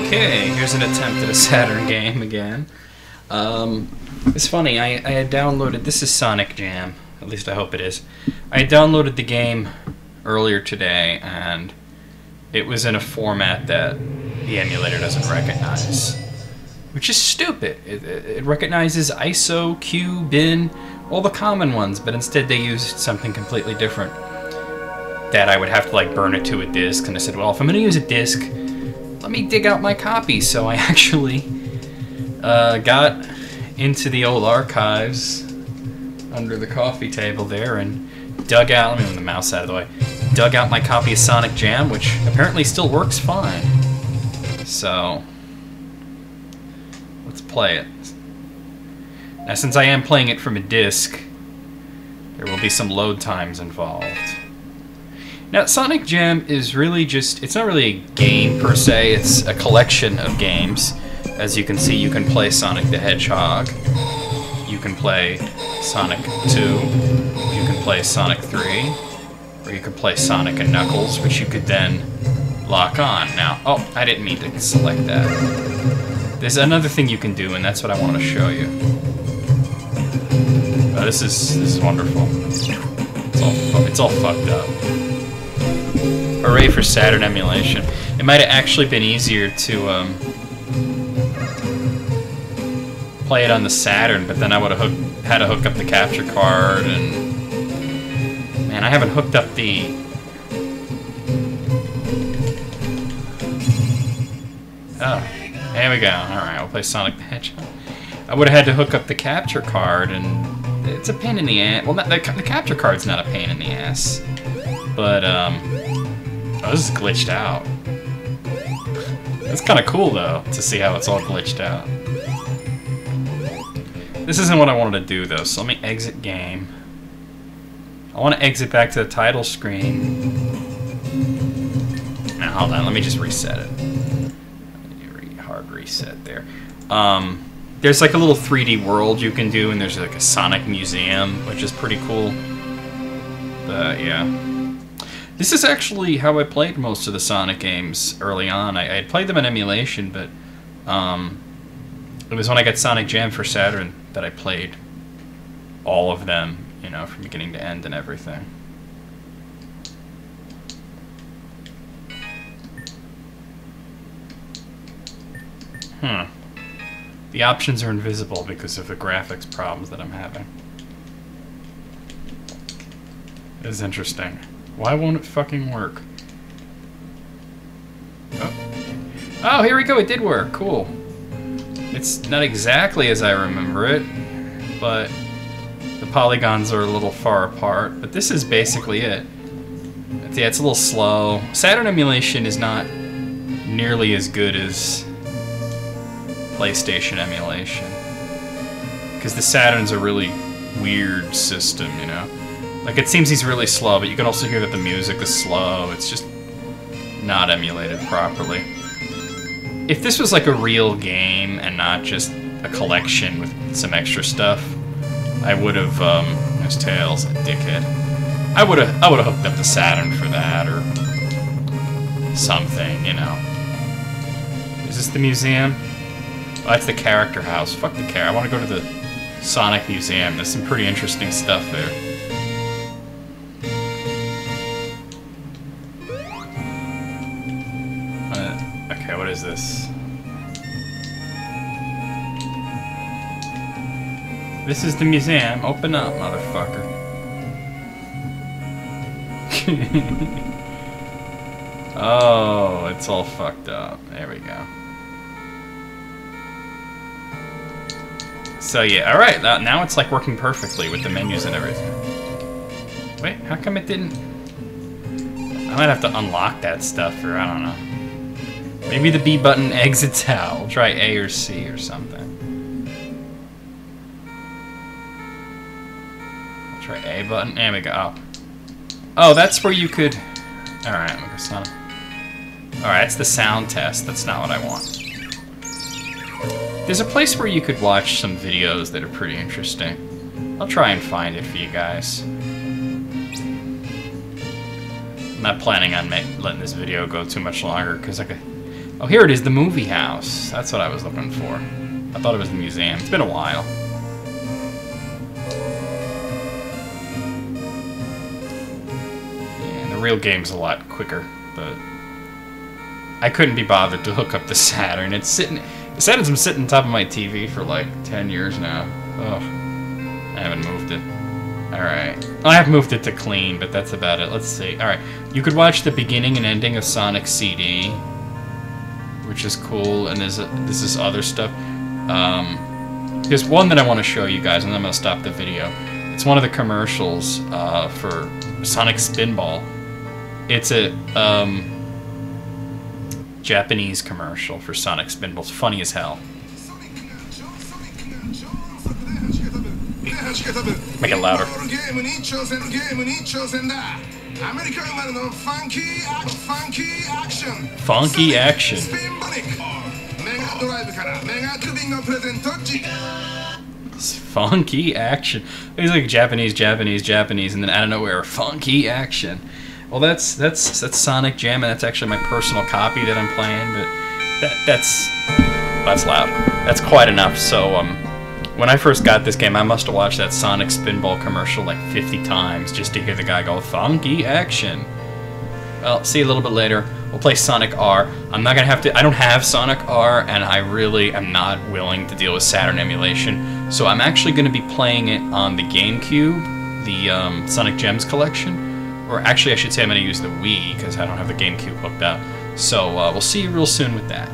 Okay, here's an attempt at a Saturn game again. It's funny, I had downloaded, this is Sonic Jam, at least I hope it is. I had downloaded the game earlier today, and it was in a format that the emulator doesn't recognize. Which is stupid. It recognizes ISO, Q, bin, all the common ones, but instead they used something completely different. That I would have to like burn it to a disk, and I said, well, if I'm going to use a disk, let me dig out my copy. So I actually got into the old archives under the coffee table there and dug out, let me move the mouse out of the way, dug out my copy of Sonic Jam, which apparently still works fine. So let's play it. Now, since I am playing it from a disc, there will be some load times involved. Now, Sonic Jam is really just, it's not really a game per se, it's a collection of games. As you can see, you can play Sonic the Hedgehog, you can play Sonic 2, you can play Sonic 3, or you can play Sonic and Knuckles, which you could then lock on. Now, oh, I didn't mean to select that. There's another thing you can do, and that's what I want to show you. Oh, this is wonderful. It's all fucked up. Hooray for Saturn emulation. It might have actually been easier to play it on the Saturn, but then I would have had to hook up the capture card, and man, I haven't hooked up the there we go. Alright, we'll play Sonic the Hedgehog. I would have had to hook up the capture card, and it's a pain in the ass. Well, the capture card's not a pain in the ass, but oh, this is glitched out. It's kind of cool, though, to see how it's all glitched out. This isn't what I wanted to do, though, so let me exit game. I want to exit back to the title screen. Now, hold on, let me just reset it. Hard reset there. There's like a little 3D world you can do, and there's like a Sonic museum, which is pretty cool. But, yeah. This is actually how I played most of the Sonic games early on. I had played them in emulation, but it was when I got Sonic Jam for Saturn that I played all of them, you know, from beginning to end and everything. The options are invisible because of the graphics problems that I'm having. It is interesting. Why won't it fucking work? Oh, here we go, it did work, cool. It's not exactly as I remember it, but the polygons are a little far apart, but this is basically it. Yeah, it's a little slow. Saturn emulation is not nearly as good as PlayStation emulation, because the Saturn's a really weird system, you know? Like, it seems he's really slow, but you can also hear that the music is slow. It's just not emulated properly. If this was like a real game and not just a collection with some extra stuff, I would have, there's Tails, a dickhead. I would have hooked up the Saturn for that, or something, you know. Is this the museum? Oh, that's the character house. Fuck the character. I want to go to the Sonic Museum. There's some pretty interesting stuff there. Okay, what is this? This is the museum. Open up, motherfucker. Oh, it's all fucked up. There we go. So yeah, alright, now it's like working perfectly with the menus and everything. Wait, how come it didn't... I might have to unlock that stuff, or I don't know. Maybe the B button exits out. We'll try A or C or something. I'll try A button. There we go. Oh, that's where you could... Alright, it's not... Alright, it's the sound test. That's not what I want. There's a place where you could watch some videos that are pretty interesting. I'll try and find it for you guys. I'm not planning on letting this video go too much longer, because Oh, here it is, the movie house. That's what I was looking for. I thought it was the museum. It's been a while. Yeah, and the real game's a lot quicker, but I couldn't be bothered to hook up the Saturn. It's sitting. The Saturn's been sitting on top of my TV for like 10 years now. Ugh. I haven't moved it. Alright. I have moved it to clean, but that's about it. Let's see. Alright. You could watch the beginning and ending of Sonic CD, which is cool, and this is other stuff. There's one that I want to show you guys, and then I'm going to stop the video. It's one of the commercials for Sonic Spinball. It's a Japanese commercial for Sonic Spinball. It's funny as hell. Make it louder. Funky action. Funky action. It's like Japanese, and then out of nowhere, funky action. Well, that's Sonic Jam, and that's actually my personal copy that I'm playing. But that's loud. That's quite enough. So when I first got this game, I must have watched that Sonic Spinball commercial like 50 times just to hear the guy go, funky action. Well, see you a little bit later. We'll play Sonic R. I'm not going to have to... I don't have Sonic R, and I really am not willing to deal with Saturn emulation. So I'm actually going to be playing it on the GameCube, the Sonic Gems collection. Or actually, I should say I'm going to use the Wii, because I don't have the GameCube hooked up. So we'll see you real soon with that.